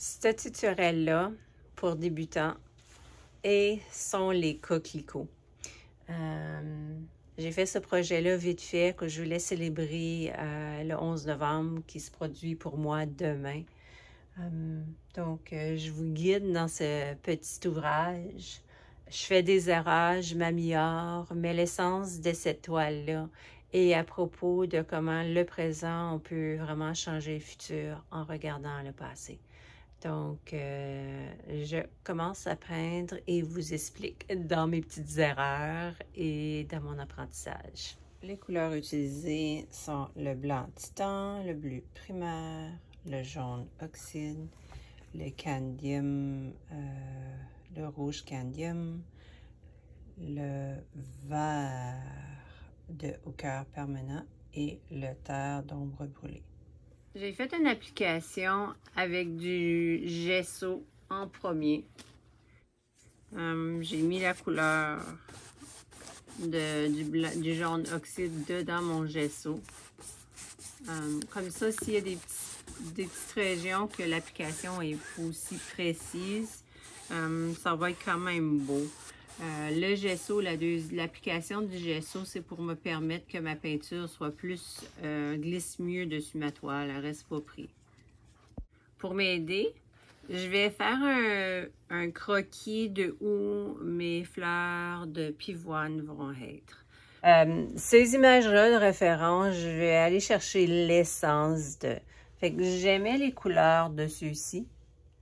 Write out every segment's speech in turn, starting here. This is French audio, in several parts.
Ce tutoriel-là, pour débutants, sont les coquelicots. J'ai fait ce projet-là vite fait que je voulais célébrer le 11 novembre qui se produit pour moi demain. Donc, je vous guide dans ce petit ouvrage. Je fais des erreurs, je m'améliore, mais l'essence de cette toile-là est à propos de comment le présent, on peut vraiment changer le futur en regardant le passé. Donc, je commence à peindre et vous explique dans mes petites erreurs et dans mon apprentissage. Les couleurs utilisées sont le blanc titan, le bleu primaire, le jaune oxyde, le candium, le rouge candium, le vert de ochre permanent et le terre d'ombre brûlée. J'ai fait une application avec du gesso en premier. J'ai mis la couleur du jaune oxyde dedans mon gesso. Comme ça, s'il y a des petites régions que l'application est aussi précise, ça va être quand même beau. Le gesso, l'application du gesso, c'est pour me permettre que ma peinture soit plus, glisse mieux dessus ma toile, elle reste pas prise. Pour m'aider, je vais faire un croquis de où mes fleurs de pivoine vont être. Ces images-là de référence, je vais aller chercher l'essence de... Fait que j'aimais les couleurs de ceux-ci.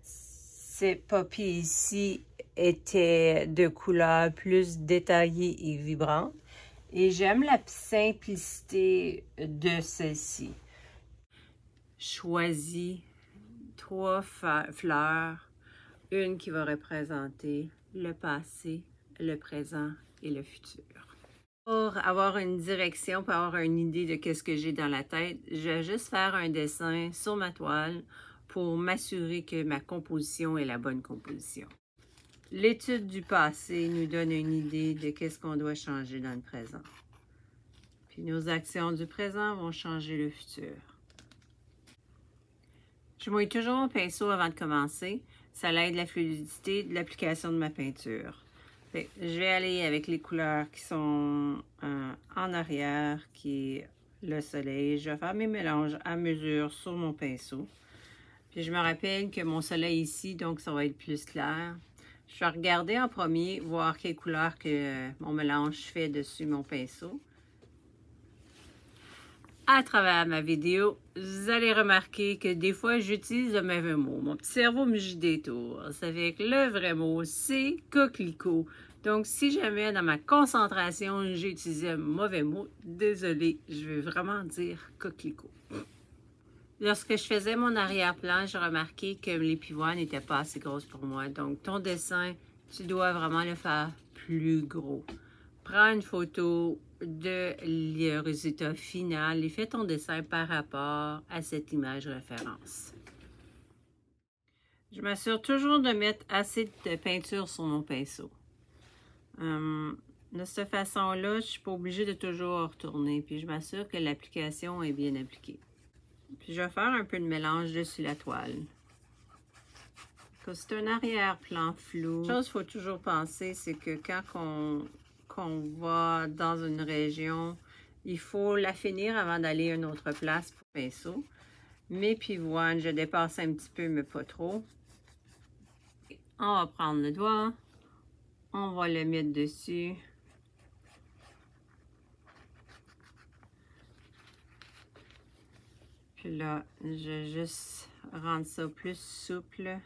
Ces poppies ici étaient de couleurs plus détaillées et vibrantes. Et j'aime la simplicité de celle-ci. Choisis 3 fleurs, une qui va représenter le passé, le présent et le futur. Pour avoir une direction, pour avoir une idée de qu'est-ce que j'ai dans la tête, je vais juste faire un dessin sur ma toile pour m'assurer que ma composition est la bonne composition. L'étude du passé nous donne une idée de qu'est-ce qu'on doit changer dans le présent. Puis nos actions du présent vont changer le futur. Je mouille toujours mon pinceau avant de commencer. Ça aide la fluidité de l'application de ma peinture. Je vais aller avec les couleurs qui sont en arrière, qui est le soleil. Je vais faire mes mélanges à mesure sur mon pinceau. Puis je me rappelle que mon soleil ici, donc ça va être plus clair. Je vais regarder en premier, voir quelle couleur que mon mélange fait dessus mon pinceau. À travers ma vidéo, vous allez remarquer que des fois, j'utilise le mauvais mot. Mon petit cerveau me joue des tours. Ça fait que le vrai mot, c'est coquelicot. Donc, si jamais dans ma concentration, j'ai utilisé un mauvais mot, désolé, je vais vraiment dire coquelicot. Lorsque je faisais mon arrière-plan, j'ai remarqué que les pivoines n'étaient pas assez grosses pour moi. Donc, ton dessin, tu dois vraiment le faire plus gros. Prends une photo de le résultat final et fais ton dessin par rapport à cette image référence. Je m'assure toujours de mettre assez de peinture sur mon pinceau. De cette façon-là, je ne suis pas obligée de toujours retourner. Puis je m'assure que l'application est bien appliquée. Puis je vais faire un peu de mélange dessus la toile. C'est un arrière-plan flou. La chose qu'il faut toujours penser, c'est que quand on va dans une région, il faut la finir avant d'aller à une autre place pour le pinceau. Mes pivoines, je dépasse un petit peu, mais pas trop. On va prendre le doigt, on va le mettre dessus. Puis là, je vais juste rendre ça plus souple.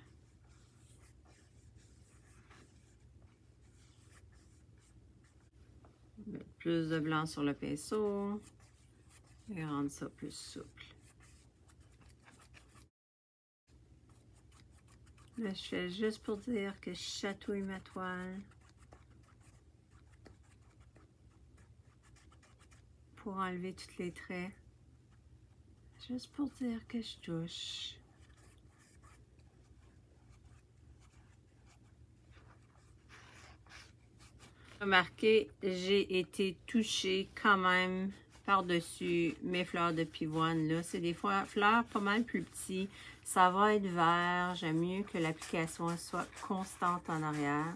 Mettre plus de blanc sur le pinceau et rendre ça plus souple. Là, je fais juste pour dire que je chatouille ma toile pour enlever tous les traits. Juste pour dire que je touche. Remarquez, j'ai été touchée quand même par-dessus mes fleurs de pivoine. Là, c'est des fleurs pas mal plus petites. Ça va être vert. J'aime mieux que l'application soit constante en arrière.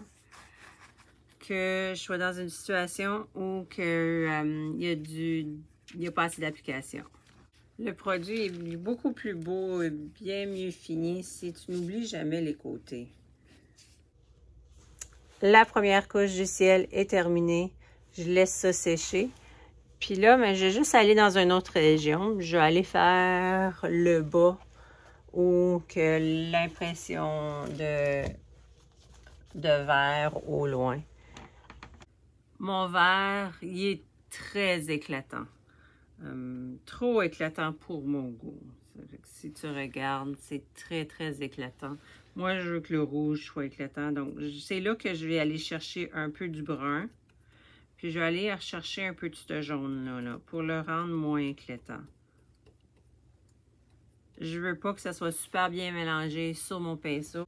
Que je sois dans une situation où il y a pas assez d'application. Le produit est beaucoup plus beau et bien mieux fini si tu n'oublies jamais les côtés. La première couche du ciel est terminée. Je laisse ça sécher. Puis là, ben, je vais juste aller dans une autre région. Je vais aller faire le bas ou que l'impression de vert au loin. Mon vert, il est très éclatant. Trop éclatant pour mon goût. Si tu regardes, c'est très, très éclatant. Moi, je veux que le rouge soit éclatant. Donc, c'est là que je vais aller chercher un peu du brun. Puis, je vais aller rechercher un peu de ce jaune-là là, pour le rendre moins éclatant. Je veux pas que ça soit super bien mélangé sur mon pinceau.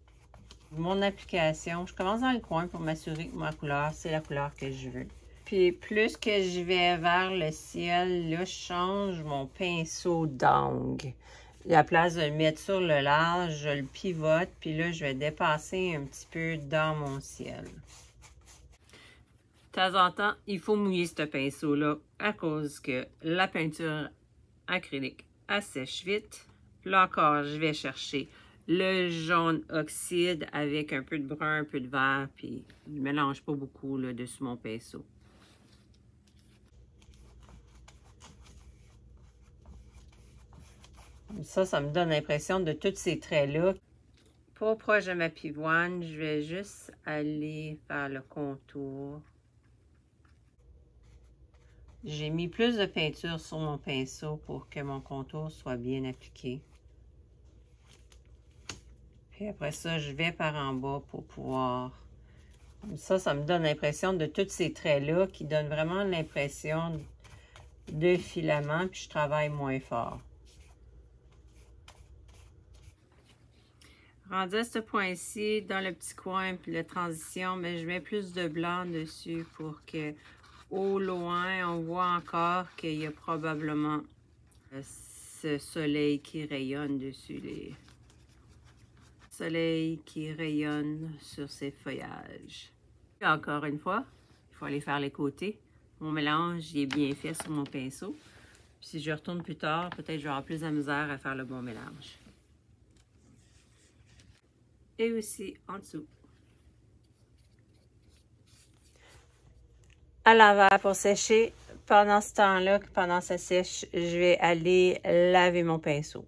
Mon application, je commence dans le coin pour m'assurer que ma couleur, c'est la couleur que je veux. Puis plus que je vais vers le ciel, là, je change mon pinceau d'angle. À la place de le mettre sur le large, je le pivote, puis là, je vais dépasser un petit peu dans mon ciel. De temps en temps, il faut mouiller ce pinceau-là à cause que la peinture acrylique, elle sèche vite. Là encore, je vais chercher le jaune oxyde avec un peu de brun, un peu de vert, puis je ne mélange pas beaucoup là, dessus mon pinceau. Ça me donne l'impression de tous ces traits-là. Pas proche de ma pivoine, je vais juste aller faire le contour. J'ai mis plus de peinture sur mon pinceau pour que mon contour soit bien appliqué. Puis après ça, je vais par en bas pour pouvoir... Ça me donne l'impression de tous ces traits-là qui donnent vraiment l'impression de filament, puis je travaille moins fort. Rendu à ce point-ci, dans le petit coin, puis la transition, mais je mets plus de blanc dessus pour que, au loin, on voit encore qu'il y a probablement ce soleil qui rayonne dessus, les soleils qui rayonnent sur ces feuillages. Et encore une fois, il faut aller faire les côtés. Mon mélange, il est bien fait sur mon pinceau. Puis si je retourne plus tard, peut-être je vais avoir plus de misère à faire le bon mélange. Et aussi en dessous. À l'envers pour sécher. Pendant ce temps-là, pendant que ça sèche, je vais aller laver mon pinceau.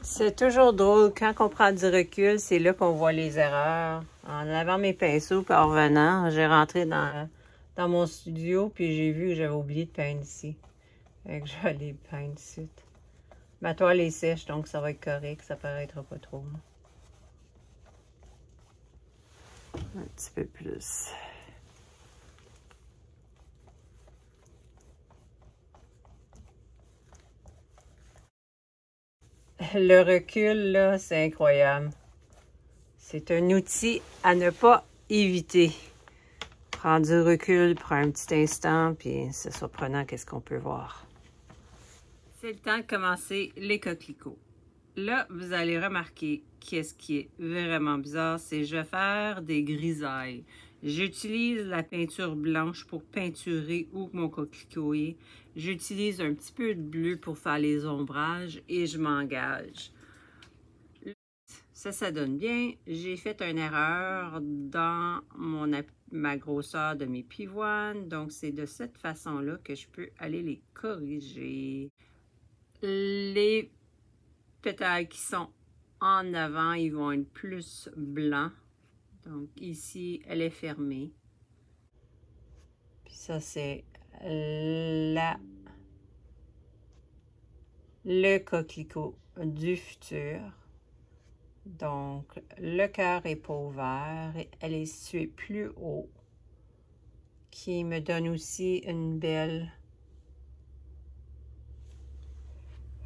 C'est toujours drôle, quand on prend du recul, c'est là qu'on voit les erreurs. En lavant mes pinceaux, puis en revenant, j'ai rentré dans mon studio, puis j'ai vu que j'avais oublié de peindre ici. Fait que je vais aller peindre ici. Ma toile est sèche, donc ça va être correct, ça paraîtra pas trop. Un petit peu plus. Le recul, là, c'est incroyable. C'est un outil à ne pas éviter. Prendre du recul, prendre un petit instant, puis c'est surprenant qu'est-ce qu'on peut voir. C'est le temps de commencer les coquelicots. Là, vous allez remarquer qu'est-ce qui est vraiment bizarre, c'est que je vais faire des grisailles. J'utilise la peinture blanche pour peinturer où mon coquelicot est. J'utilise un petit peu de bleu pour faire les ombrages et je m'engage. Ça donne bien. J'ai fait une erreur dans ma grosseur de mes pivoines. Donc, c'est de cette façon-là que je peux aller les corriger. Les pétales qui sont en avant, ils vont être plus blancs. Donc, ici, elle est fermée. Puis ça, c'est le coquelicot du futur. Donc, le cœur est pas ouvert. Elle est située plus haut, qui me donne aussi une belle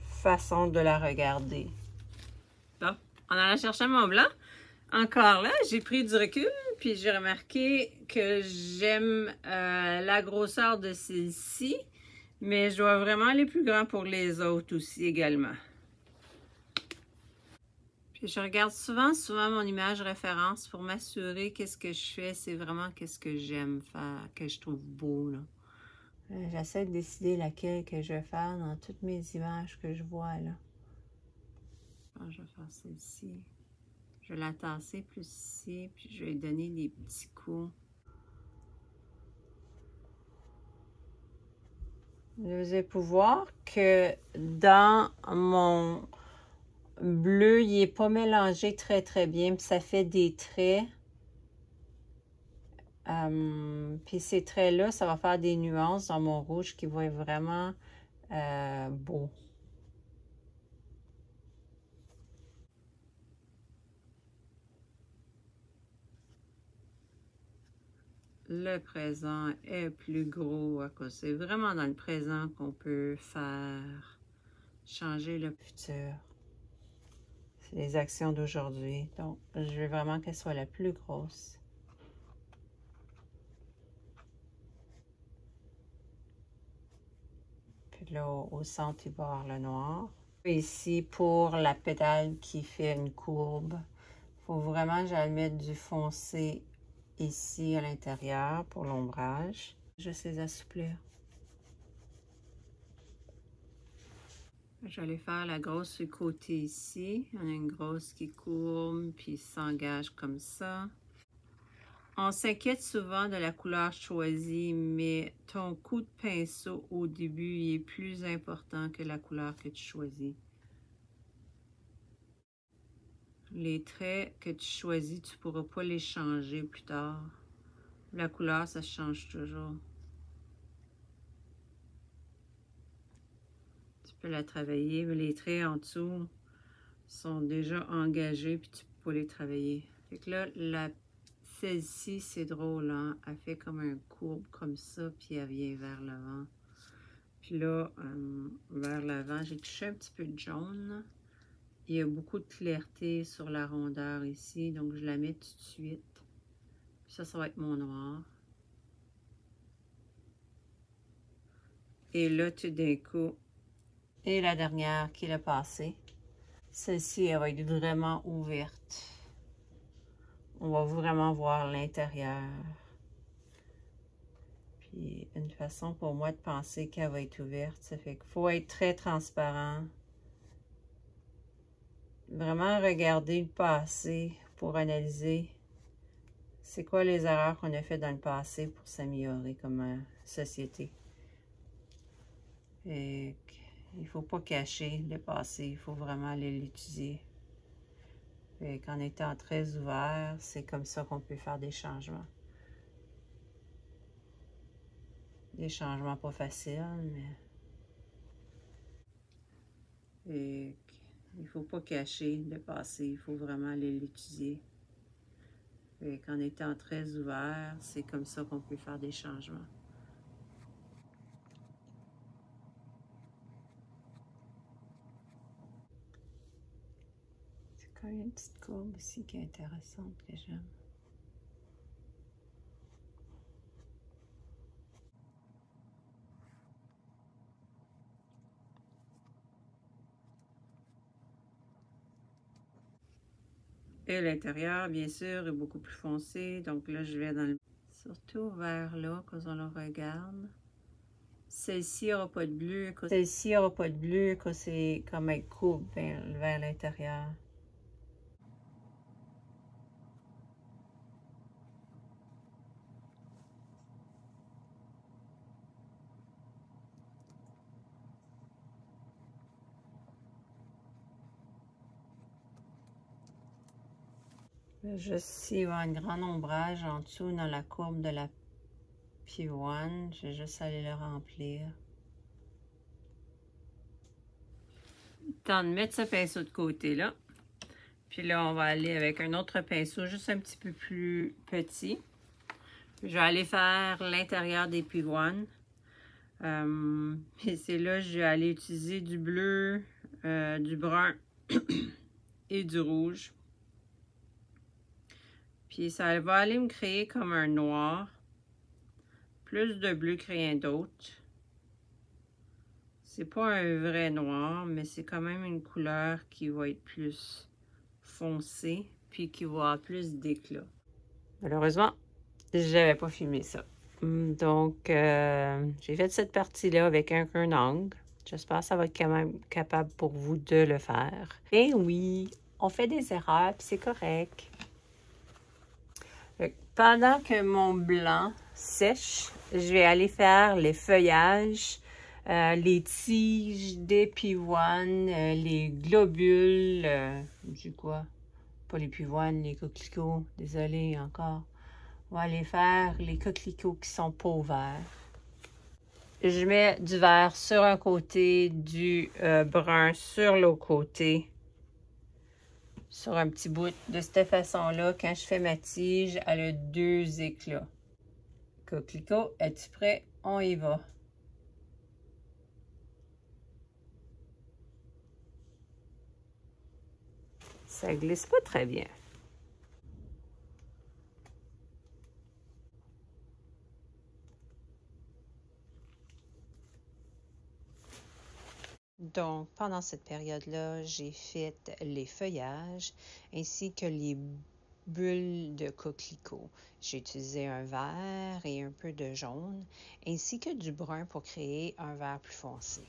façon de la regarder. Bon, en allant chercher mon blanc, encore là, j'ai pris du recul, puis j'ai remarqué que j'aime la grosseur de celle-ci, mais je dois vraiment aller plus grand pour les autres aussi également. Je regarde souvent mon image référence pour m'assurer qu'est-ce que je fais, c'est vraiment qu'est-ce que j'aime faire, que je trouve beau, là. J'essaie de décider laquelle que je vais faire dans toutes mes images que je vois, là. Je vais faire celle-ci. Je vais la tasser plus ici, puis je vais lui donner des petits coups. Vous allez pouvoir que dans mon bleu, il n'est pas mélangé très bien, puis ça fait des traits. Puis ces traits-là, ça va faire des nuances dans mon rouge qui va être vraiment beau. Le présent est plus gros à cause c'est vraiment dans le présent qu'on peut faire changer le futur. C'est les actions d'aujourd'hui. Donc, je veux vraiment qu'elle soit la plus grosse. Puis là, au centre, il va y avoir le noir. Ici, pour la pédale qui fait une courbe, il faut vraiment que j'aille mettre du foncé ici à l'intérieur pour l'ombrage. Juste les assouplir. Je vais aller faire la grosse sur le côté ici. On a une grosse qui courbe puis s'engage comme ça. On s'inquiète souvent de la couleur choisie, mais ton coup de pinceau au début il est plus important que la couleur que tu choisis. Les traits que tu choisis, tu ne pourras pas les changer plus tard. La couleur, ça change toujours. Tu peux la travailler, mais les traits en dessous sont déjà engagés puis tu peux pas les travailler. Fait que là, celle-ci, c'est drôle, hein? Elle fait comme un courbe comme ça, puis elle vient vers l'avant. Puis là, vers l'avant, j'ai touché un petit peu de jaune. Il y a beaucoup de clarté sur la rondeur ici, donc je la mets tout de suite. Puis ça va être mon noir. Et là, tout d'un coup, et la dernière qui l'a passée. Celle-ci, elle va être vraiment ouverte. On va vraiment voir l'intérieur. Puis une façon pour moi de penser qu'elle va être ouverte, ça fait qu'il faut être très transparent. Vraiment regarder le passé pour analyser c'est quoi les erreurs qu'on a fait dans le passé pour s'améliorer comme société. Et il ne faut pas cacher le passé, il faut vraiment aller l'étudier. En étant très ouvert, c'est comme ça qu'on peut faire des changements. Des changements pas faciles, mais... Et il ne faut pas cacher le passé, il faut vraiment aller l'étudier. En étant très ouvert, c'est comme ça qu'on peut faire des changements. C'est quand même une petite courbe ici qui est intéressante que j'aime. Et l'intérieur, bien sûr, est beaucoup plus foncé. Donc là, je vais dans le... Surtout vers là, quand on le regarde. Celle-ci n'aura pas de bleu. Celle-ci n'aura pas de bleu, quand c'est comme elle coupe vers l'intérieur. Juste ici, il va y avoir un grand ombrage en dessous dans la courbe de la P1. Je vais juste aller le remplir. Temps de mettre ce pinceau de côté là. Puis là, on va aller avec un autre pinceau, juste un petit peu plus petit. Je vais aller faire l'intérieur des P1. Puis c'est là, je vais aller utiliser du bleu, du brun et du rouge. Puis ça va aller me créer comme un noir. Plus de bleu que rien d'autre. C'est pas un vrai noir, mais c'est quand même une couleur qui va être plus foncé, puis qui va avoir plus d'éclat. Malheureusement, j'avais pas filmé ça. Donc, j'ai fait cette partie-là avec un angle. J'espère que ça va être quand même capable pour vous de le faire. Et oui, on fait des erreurs, puis c'est correct. Pendant que mon blanc sèche, je vais aller faire les feuillages, les tiges des pivoines, les globules, du quoi? Pas les pivoines, les coquelicots, désolé encore. On va aller faire les coquelicots qui sont pas ouverts. Je mets du vert sur un côté, du brun sur l'autre côté. Sur un petit bout. De cette façon-là, quand je fais ma tige, elle a 2 éclats. Coquelicot, es-tu prêt? On y va. Ça glisse pas très bien. Donc, pendant cette période-là, j'ai fait les feuillages ainsi que les bulles de coquelicot. J'ai utilisé un vert et un peu de jaune, ainsi que du brun pour créer un vert plus foncé.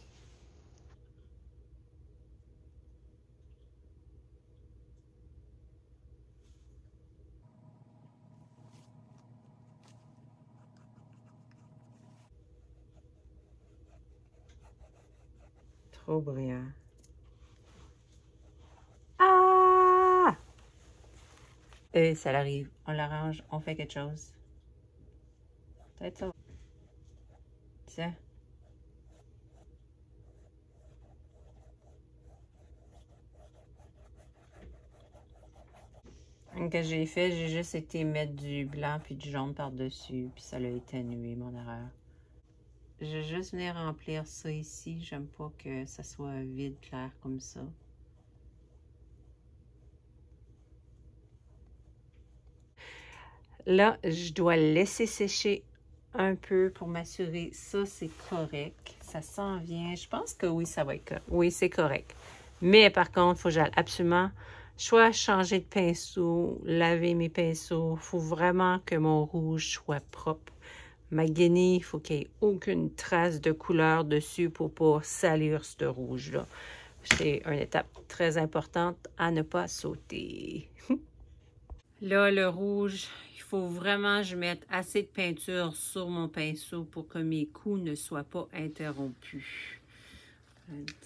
Trop brillant. Ah! Et ça l'arrive. On l'arrange, on fait quelque chose. Peut-être ça. Tiens. Que j'ai fait, j'ai juste été mettre du blanc puis du jaune par-dessus, puis ça l'a atténué, mon erreur. Je vais juste venir remplir ça ici. J'aime pas que ça soit vide, clair comme ça. Là, je dois le laisser sécher un peu pour m'assurer ça, c'est correct. Ça s'en vient. Je pense que oui, ça va être correct. Oui, c'est correct. Mais par contre, il faut que j'aille absolument soit changer de pinceau, laver mes pinceaux. Il faut vraiment que mon rouge soit propre. Ma guenille, il faut qu'il n'y ait aucune trace de couleur dessus pour ne pas salir ce rouge-là. C'est une étape très importante à ne pas sauter. Là, le rouge, il faut vraiment que je mette assez de peinture sur mon pinceau pour que mes coups ne soient pas interrompus.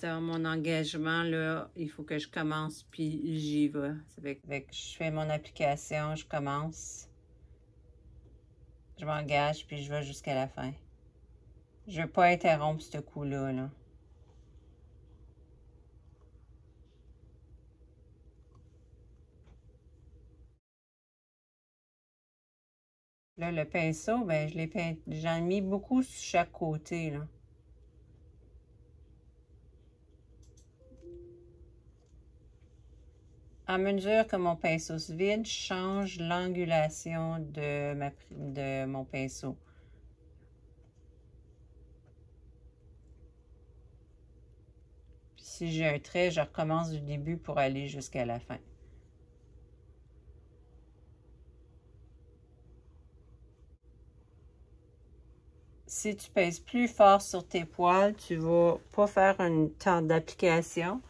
Dans mon engagement, là, il faut que je commence, puis j'y vais. Je fais mon application, je commence. Je m'engage, puis je vais jusqu'à la fin. Je ne veux pas interrompre ce coup-là, là. Là, le pinceau, ben, j'en ai mis beaucoup sur chaque côté, là. À mesure que mon pinceau se vide, je change l'angulation de mon pinceau. Puis si j'ai un trait, je recommence du début pour aller jusqu'à la fin. Si tu pèses plus fort sur tes poils, tu vas pas faire un temps d'application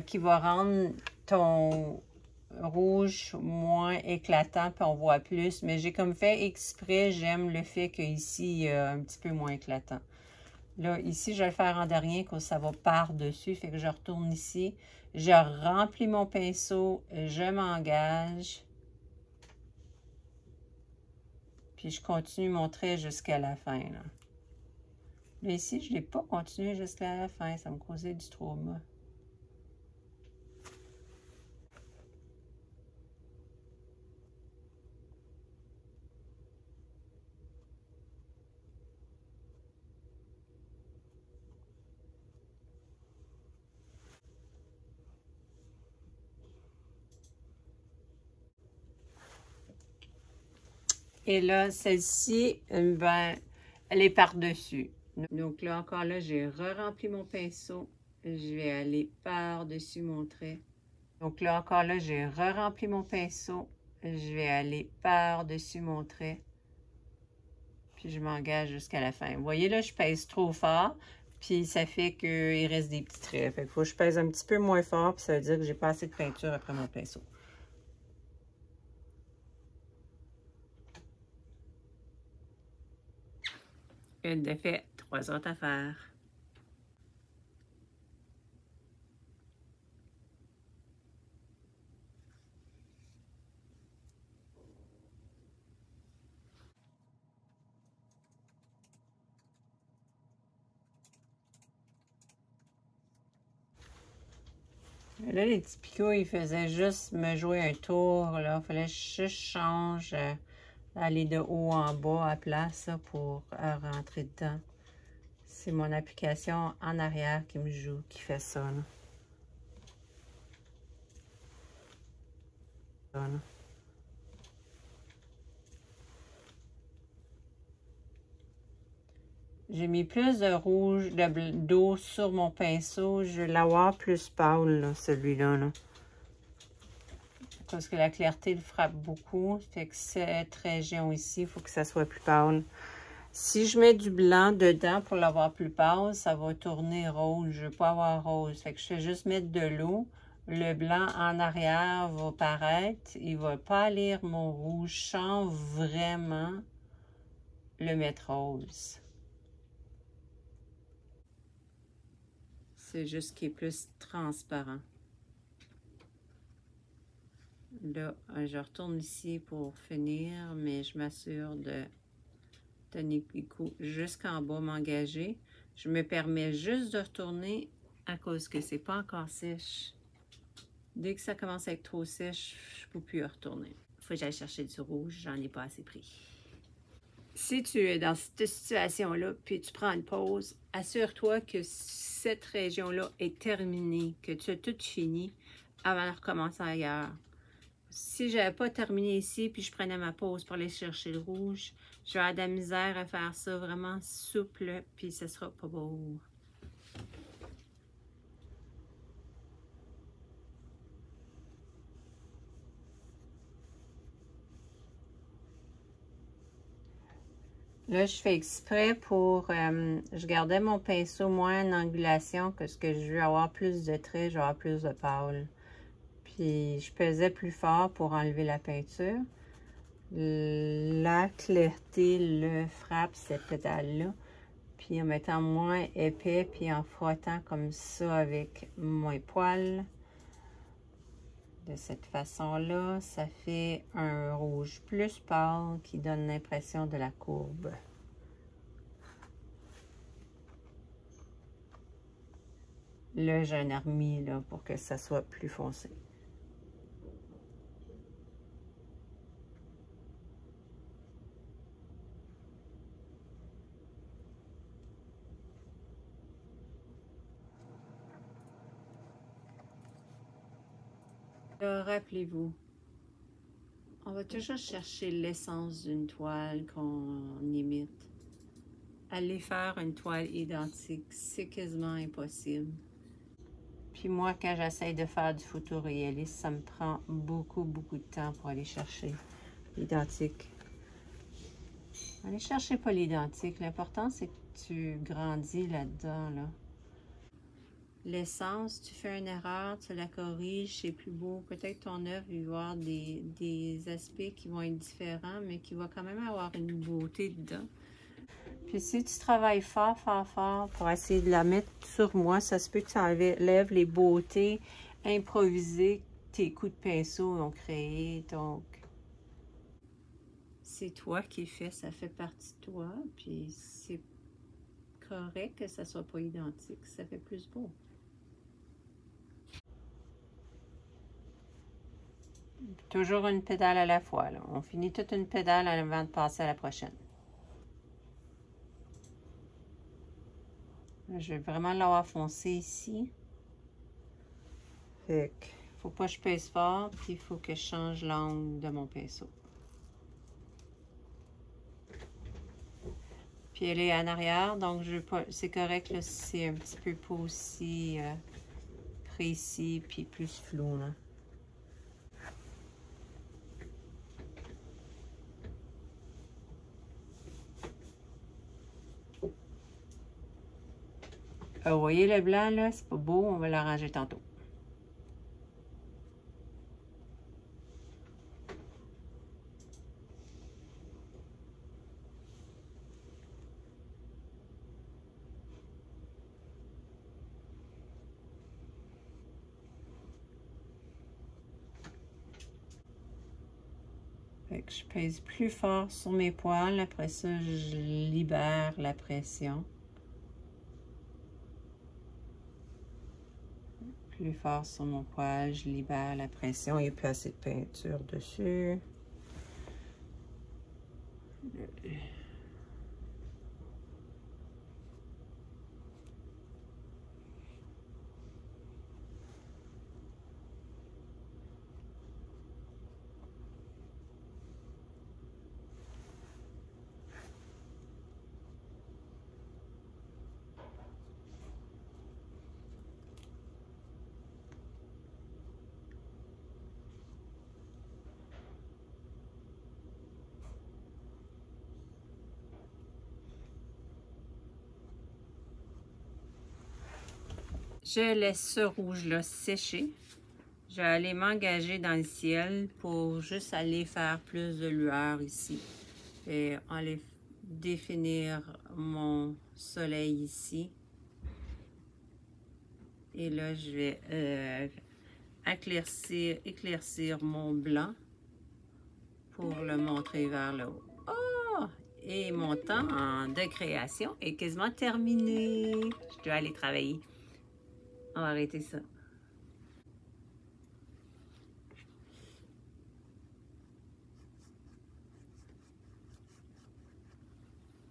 qui va rendre ton rouge moins éclatant, puis on voit plus. Mais j'ai comme fait exprès, j'aime le fait qu'ici, il y a un petit peu moins éclatant. Là, ici, je vais le faire en dernier, que ça va par-dessus. Fait que je retourne ici. Je remplis mon pinceau, je m'engage. Puis je continue mon trait jusqu'à la fin, là. Mais ici, je ne l'ai pas continué jusqu'à la fin. Ça me causait du trauma. Et là, celle-ci, ben, elle est par-dessus. Donc là, encore là, j'ai re-rempli mon pinceau. Je vais aller par-dessus mon trait. Donc là, encore là, j'ai re-rempli mon pinceau. Je vais aller par-dessus mon trait. Puis je m'engage jusqu'à la fin. Vous voyez, là, je pèse trop fort. Puis ça fait qu'il reste des petits traits. Fait qu'il faut que je pèse un petit peu moins fort. Puis ça veut dire que j'ai pas assez de peinture après mon pinceau. Une de fait, 3 autres à faire. Là, les petits picots, ils faisaient juste me jouer un tour. Là, il fallait que je change, aller de haut en bas à place là, pour rentrer dedans. C'est mon application en arrière qui me joue, qui fait ça. Là. Voilà. J'ai mis plus de rouge d'eau sur mon pinceau. Je vais l'avoir plus pâle, celui-là. Là. Parce que la clarté le frappe beaucoup. Fait que cette région ici, il faut que ça soit plus pâle. Si je mets du blanc dedans pour l'avoir plus pâle, ça va tourner rose. Je ne veux pas avoir rose. Fait que je fais juste mettre de l'eau. Le blanc en arrière va paraître. Il ne va pas lire mon rouge sans vraiment le mettre rose. C'est juste qu'il est plus transparent. Là, je retourne ici pour finir, mais je m'assure de tenir les coups jusqu'en bas, m'engager. Je me permets juste de retourner à cause que c'est pas encore sèche. Dès que ça commence à être trop sèche, je ne peux plus y retourner. Il faut que j'aille chercher du rouge, j'en ai pas assez pris. Si tu es dans cette situation-là, puis tu prends une pause, assure-toi que cette région-là est terminée, que tu as tout fini avant de recommencer ailleurs. Si je n'avais pas terminé ici, puis je prenais ma pause pour aller chercher le rouge, je vais avoir de la misère à faire ça vraiment souple, puis ce sera pas beau. Là, je fais exprès pour... je gardais mon pinceau moins en angulation que ce que je veux avoir plus de traits, je veux avoir plus de pâle. Puis, je pesais plus fort pour enlever la peinture. La clarté le frappe, cette pétale-là. Puis, en mettant moins épais, puis en frottant comme ça avec mon poil. De cette façon-là, ça fait un rouge plus pâle qui donne l'impression de la courbe. Là, j'ai un armi là, pour que ça soit plus foncé. Rappelez-vous, on va toujours chercher l'essence d'une toile qu'on imite. Aller faire une toile identique, c'est quasiment impossible. Puis moi, quand j'essaie de faire du photoréaliste, ça me prend beaucoup, beaucoup de temps pour aller chercher l'identique. Allez chercher pas l'identique. L'important, c'est que tu grandis là-dedans, là. L'essence, tu fais une erreur, tu la corriges, c'est plus beau. Peut-être ton œuvre, il va y avoir des aspects qui vont être différents, mais qui va quand même avoir une beauté dedans. Puis si tu travailles fort, fort, fort pour essayer de la mettre sur moi, ça se peut que tu enlèves les beautés improvisées que tes coups de pinceau ont créées. Donc, c'est toi qui fais, ça fait partie de toi. Puis c'est correct que ça soit pas identique, ça fait plus beau. Toujours une pédale à la fois. Là. On finit toute une pédale avant de passer à la prochaine. Je vais vraiment l'avoir foncé ici. Fait que, faut pas que je pèse fort, puis il faut que je change l'angle de mon pinceau. Puis elle est en arrière, donc c'est correct là, si c'est un petit peu pas aussi précis, puis plus flou. Là. Vous voyez le blanc, là? C'est pas beau, on va l'arranger tantôt. Fait que je pèse plus fort sur mes poils. Après ça, je libère la pression. Plus fort sur mon poil, je libère la pression. Il n'y a plus assez de peinture dessus. Je laisse ce rouge-là sécher. Je vais aller m'engager dans le ciel pour juste aller faire plus de lueur ici. Et aller définir mon soleil ici. Et là, je vais éclaircir mon blanc pour le montrer vers le haut. Oh! Et mon temps de création est quasiment terminé. Je dois aller travailler. On va arrêter ça.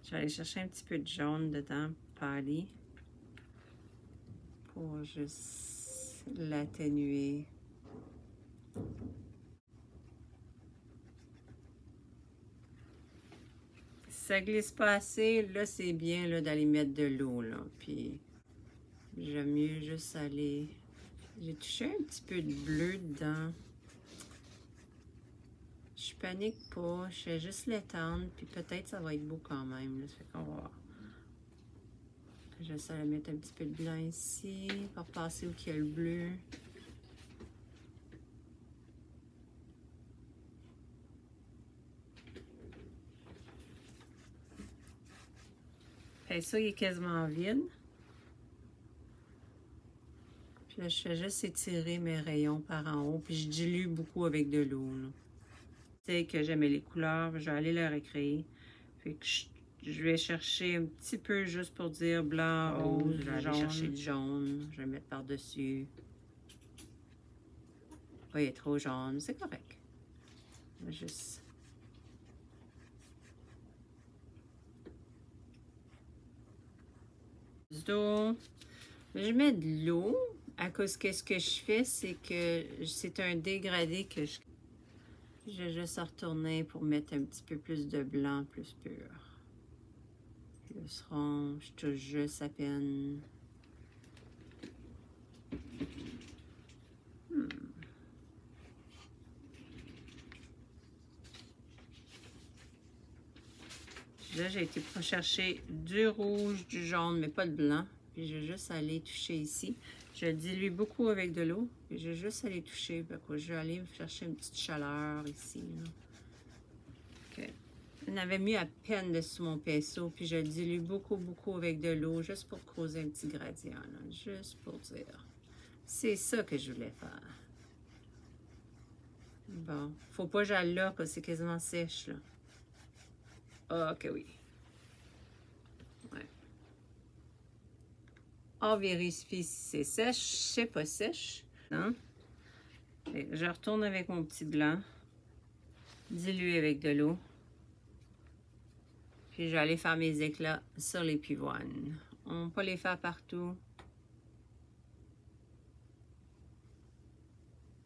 Je vais aller chercher un petit peu de jaune dedans, pâli, pour juste l'atténuer. Si ça glisse pas assez, là c'est bien d'aller mettre de l'eau, là. Puis j'aime mieux juste aller... J'ai touché un petit peu de bleu dedans. Je panique pas, je fais juste l'étendre, puis peut-être ça va être beau quand même. Là. Ça fait qu'on va voir. J'essaie de mettre un petit peu de blanc ici, pour passer où il y a le bleu. Fait ça, il est quasiment vide. Puis là, je fais juste étirer mes rayons par en haut, puis je dilue beaucoup avec de l'eau. Tu sais que j'aimais les couleurs, je vais aller les recréer. Fait que je vais chercher un petit peu juste pour dire blanc, rose, je vais aller chercher du jaune, je vais mettre par-dessus. Oui, il est trop jaune, c'est correct. Je vais juste... d'eau. Je mets de l'eau à cause que ce que je fais, c'est que c'est un dégradé que je vais juste retourner pour mettre un petit peu plus de blanc plus pur. Plus rond, je touche juste à peine. Là, j'ai été pour chercher du rouge, du jaune, mais pas de blanc. Puis je vais juste aller toucher ici. Je dilue beaucoup avec de l'eau. Puis je vais juste aller toucher. Je vais aller me chercher une petite chaleur ici. Okay. On avait mis à peine dessus mon pinceau. Puis je dilue beaucoup, beaucoup avec de l'eau. Juste pour creuser un petit gradient. Là. Juste pour dire. C'est ça que je voulais faire. Bon. Faut pas que j'aille là parce que c'est quasiment sèche. Là. Ok, oui. Ouais. On vérifie si c'est sèche. C'est pas sèche. Non? Je retourne avec mon petit blanc. Dilué avec de l'eau. Puis je vais aller faire mes éclats sur les pivoines. On peut pas les faire partout.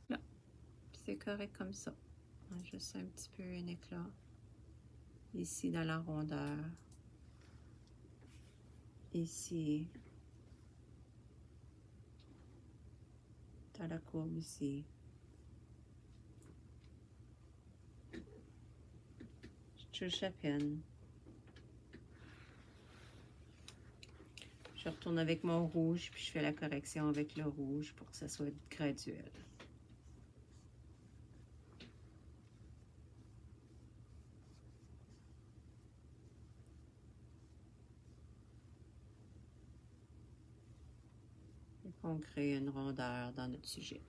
Là. C'est correct comme ça. Juste un petit peu un éclat. Ici dans la rondeur. Ici. Dans la courbe ici. Je touche à peine. Je retourne avec mon rouge, puis je fais la correction avec le rouge pour que ça soit graduel. Et qu'on crée une rondeur dans notre sujet.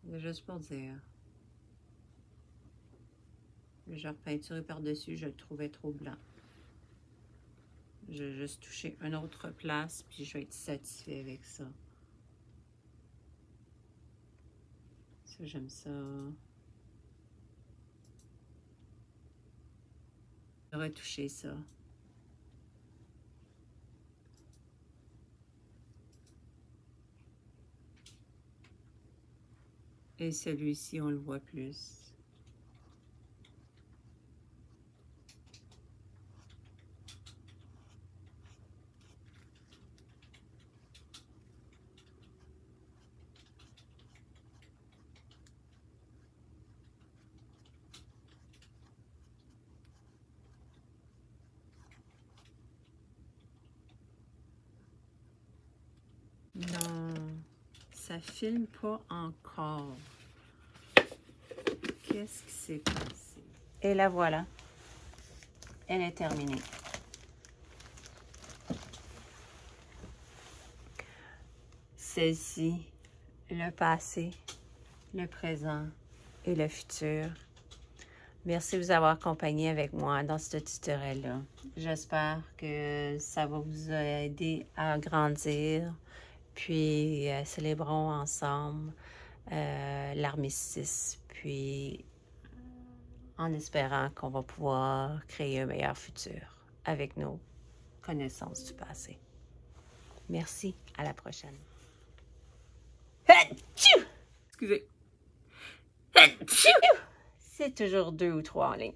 C'est juste pour dire. Je repeinture par-dessus, je le trouvais trop blanc. Je vais juste toucher une autre place, puis je vais être satisfait avec ça. Ça, j'aime ça. Je vais retoucher ça. Et celui-ci, on le voit plus. Non, ça filme pas encore. Qu'est-ce qui s'est passé? Et la voilà. Elle est terminée. Celle-ci, le passé, le présent et le futur. Merci de vous avoir accompagné avec moi dans ce tutoriel-là. J'espère que ça va vous aider à grandir. Puis célébrons ensemble l'armistice. Puis en espérant qu'on va pouvoir créer un meilleur futur avec nos connaissances du passé. Merci, à la prochaine. Excusez. C'est toujours 2 ou 3 en ligne.